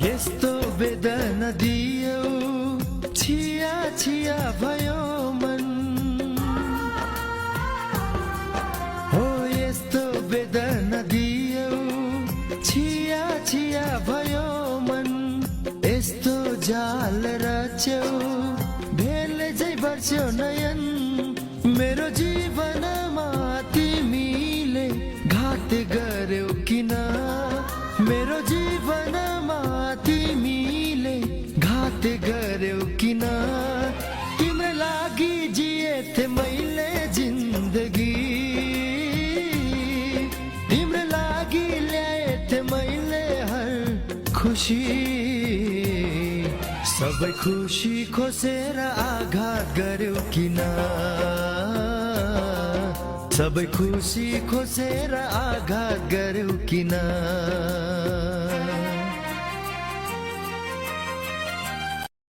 यस्तो वेदना दियौ छिया छिया भयो मन हो यस्तो वेदना दियौ छिया छिया भयो मन यस्तो जाल रच्यौ भेल झै बर्स्यो नयन मेरो जीवनमा तिमीले घात गर्यौ किन मेरो जीवनमा तिमीले घात गर्यौ किन तिम्रो लागि जिएथे मैले जिन्दगी तिम्रो लागि ल्याएथे मैले हर खुसी सबै खुसी खोसेर आघात गर्यौ किन सबै खुसी खोसेर आघात गर्यौ किन